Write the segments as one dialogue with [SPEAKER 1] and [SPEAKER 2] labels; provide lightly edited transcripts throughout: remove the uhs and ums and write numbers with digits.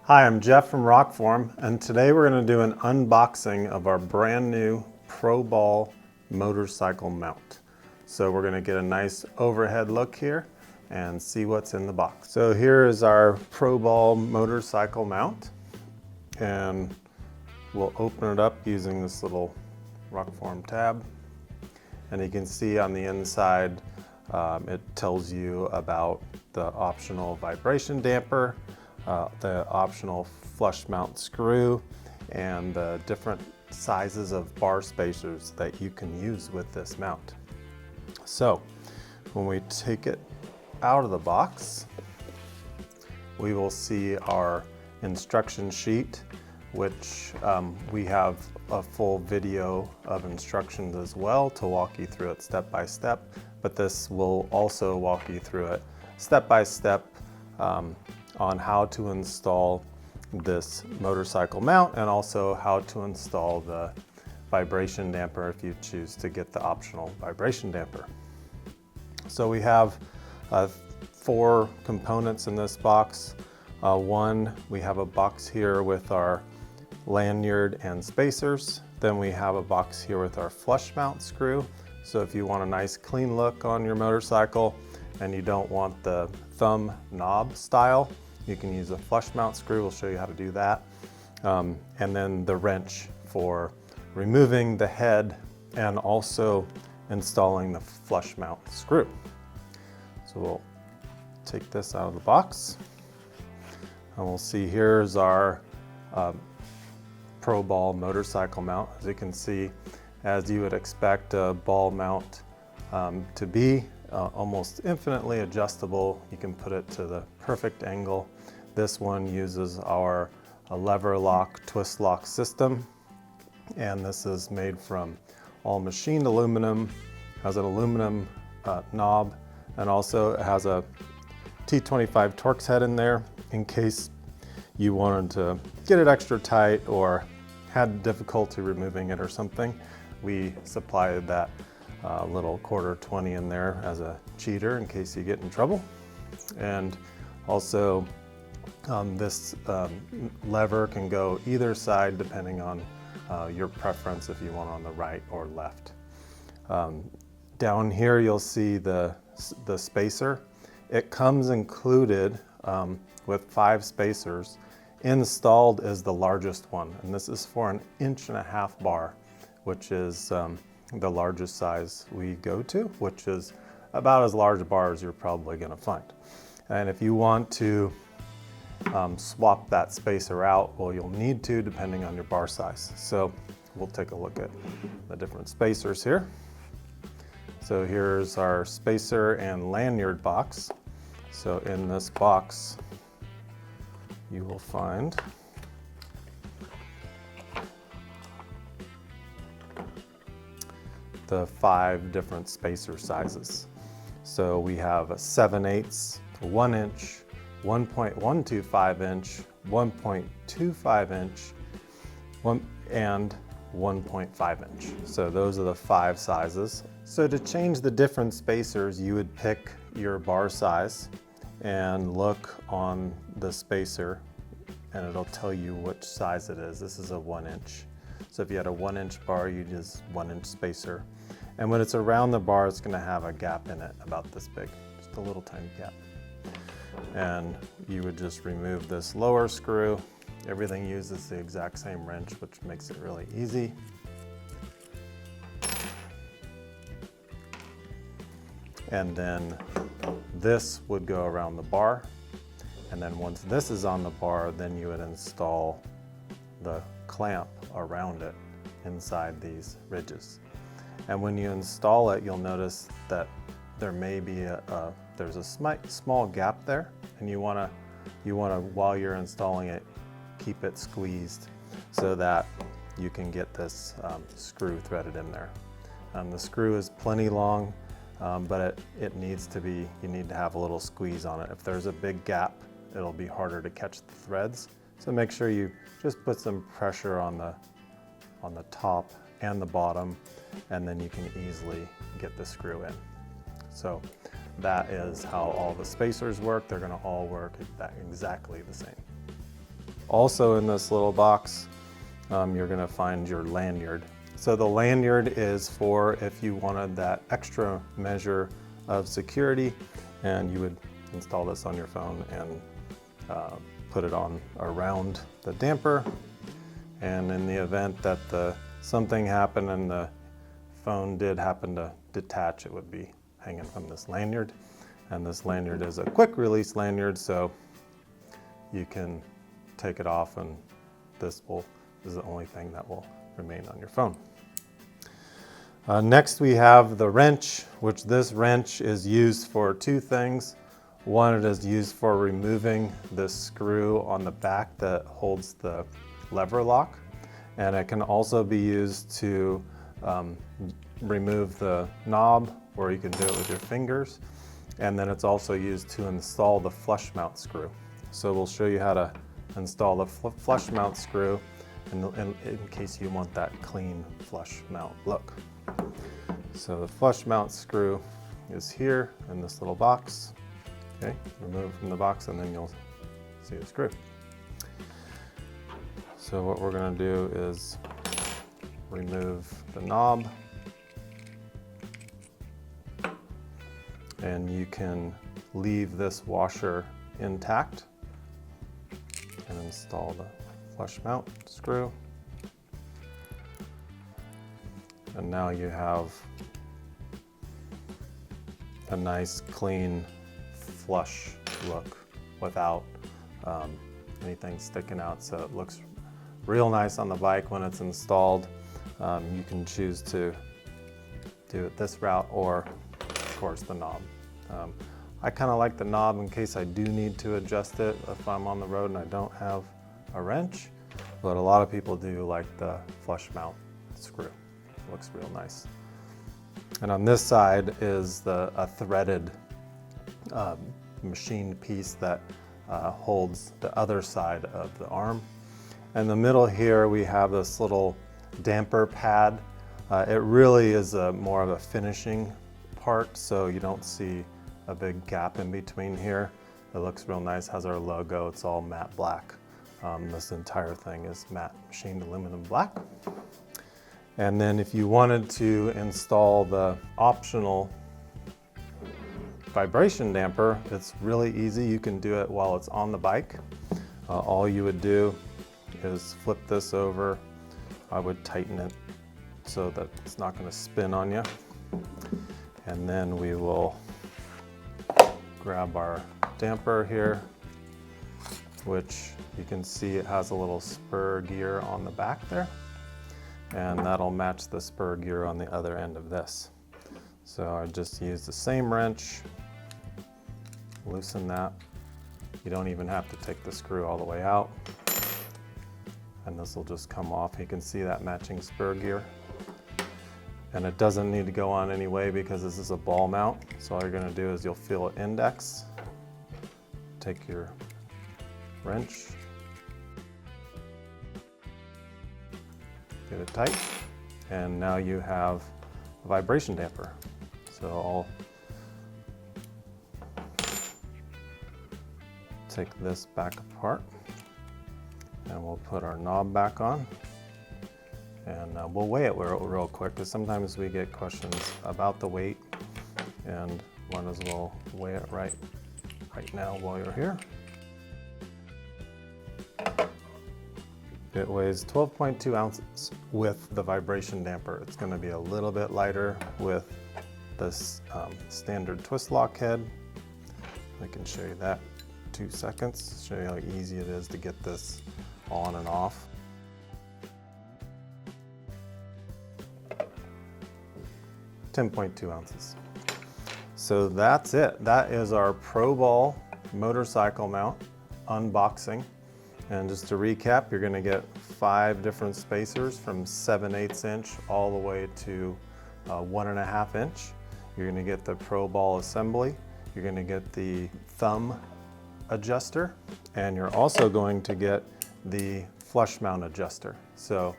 [SPEAKER 1] Hi, I'm Jeff from Rokform, and today we're going to do an unboxing of our brand new Pro Ball motorcycle mount. So we're going to get a nice overhead look here and see what's in the box. So here is our Pro Ball motorcycle mount, and we'll open it up using this little Rokform tab. And you can see on the inside it tells you about the optional vibration damper, the optional flush mount screw, and the different sizes of bar spacers that you can use with this mount. So when we take it out of the box, we will see our instruction sheet, which we have a full video of instructions as well to walk you through it step by step, but this will also walk you through it step by step on how to install this motorcycle mount, and also how to install the vibration damper if you choose to get the optional vibration damper. So we have 4 components in this box. One, we have a box here with our lanyard and spacers. Then we have a box here with our flush mount screw. So if you want a nice clean look on your motorcycle and you don't want the thumb knob style, you can use a flush mount screw. We'll show you how to do that. And then the wrench for removing the head and also installing the flush mount screw. So we'll take this out of the box, and we'll see here's our Pro Ball motorcycle mount. As you can see, as you would expect a ball mount to be, almost infinitely adjustable. You can put it to the perfect angle. This one uses our lever lock, twist lock system, and this is made from all machined aluminum, has an aluminum knob, and also it has a T25 Torx head in there in case you wanted to get it extra tight or had difficulty removing it or something. We supplied that little quarter 20 in there as a cheater in case you get in trouble. And also this lever can go either side depending on your preference, if you want on the right or left. Down here you'll see the spacer. It comes included with 5 spacers. Installed is the largest one, and this is for an 1.5" bar, which is the largest size we go to, which is about as large a bar as you're probably going to find. And if you want to swap that spacer out, well, you'll need to depending on your bar size. So we'll take a look at the different spacers here. So here's our spacer and lanyard box. So in this box you will find the 5 different spacer sizes. So we have a 7/8, 1 inch, 1.125 inch, 1.25 inch, and 1.5 inch. So those are the 5 sizes. So to change the different spacers, you would pick your bar size and look on the spacer, and it'll tell you which size it is. This is a 1 inch. So if you had a 1 inch bar, you use 1 inch spacer. And when it's around the bar, it's gonna have a gap in it about this big, just a little tiny gap. And you would just remove this lower screw. Everything uses the exact same wrench, which makes it really easy. And then this would go around the bar. And then once this is on the bar, then you would install the clamp around it inside these ridges. And when you install it, you'll notice that there may be there's a small gap there, and you wanna, while you're installing it, keep it squeezed so that you can get this screw threaded in there. The screw is plenty long, but it needs to be, you need to have a little squeeze on it. If there's a big gap, it'll be harder to catch the threads. So make sure you just put some pressure on the top and the bottom, and then you can easily get the screw in. So that is how all the spacers work. They're gonna all work exactly the same. Also in this little box, you're gonna find your lanyard. So the lanyard is for if you wanted that extra measure of security, and you would install this on your phone and put it on around the damper. And in the event that something happened and the phone did happen to detach, it would be hanging from this lanyard. And this lanyard is a quick release lanyard, so you can take it off, and this is the only thing that will remain on your phone. Next we have the wrench, which this wrench is used for two things. One, it is used for removing the screw on the back that holds the lever lock, and it can also be used to remove the knob, or you can do it with your fingers. And then it's also used to install the flush mount screw. So we'll show you how to install the flush mount screw in case you want that clean flush mount look. So the flush mount screw is here in this little box. Okay, remove it from the box and then you'll see the screw. So what we're going to do is remove the knob, and you can leave this washer intact and install the flush mount screw. And now you have a nice clean flush look without anything sticking out, so it looks real nice on the bike when it's installed. You can choose to do it this route, or of course the knob. I kind of like the knob in case I do need to adjust it if I'm on the road and I don't have a wrench, but a lot of people do like the flush mount screw. It looks real nice. And on this side is a threaded machined piece that holds the other side of the arm. In the middle here we have this little damper pad. It really is more of a finishing part, so you don't see a big gap in between here. It looks real nice, has our logo, it's all matte black. This entire thing is matte machined aluminum black. And then if you wanted to install the optional vibration damper, it's really easy. You can do it while it's on the bike. All you would do is flip this over. I would tighten it so that it's not going to spin on you. And then we will grab our damper here, which you can see it has a little spur gear on the back there, and that'll match the spur gear on the other end of this. So I just use the same wrench, loosen that. You don't even have to take the screw all the way out, and this will just come off. You can see that matching spur gear. And it doesn't need to go on anyway because this is a ball mount. So all you're going to do is you'll feel an index, take your wrench, get it tight, and now you have a vibration damper. So I'll take this back apart, and we'll put our knob back on. And we'll weigh it real quick, because sometimes we get questions about the weight, and might as well weigh it right now while you're here. It weighs 12.2 ounces with the vibration damper. It's going to be a little bit lighter with this standard twist lock head. I can show you that in 2 seconds, show you how easy it is to get this on and off. 10.2 ounces. So that's it. That is our Pro Ball motorcycle mount unboxing. And just to recap, you're going to get 5 different spacers from 7/8 inch all the way to 1.5 inch. You're going to get the Pro Ball assembly. You're going to get the thumb adjuster, and you're also going to get the flush mount adjuster. So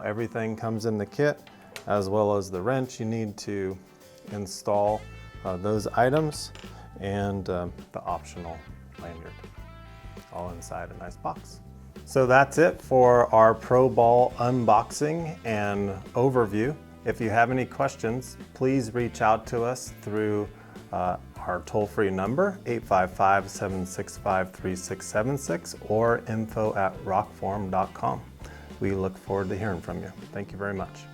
[SPEAKER 1] everything comes in the kit, as well as the wrench you need to install those items and the optional lanyard, all inside a nice box. So that's it for our Pro Ball unboxing and overview. If you have any questions, please reach out to us through our toll-free number, 855-765-3676, or info@rokform.com. We look forward to hearing from you. Thank you very much.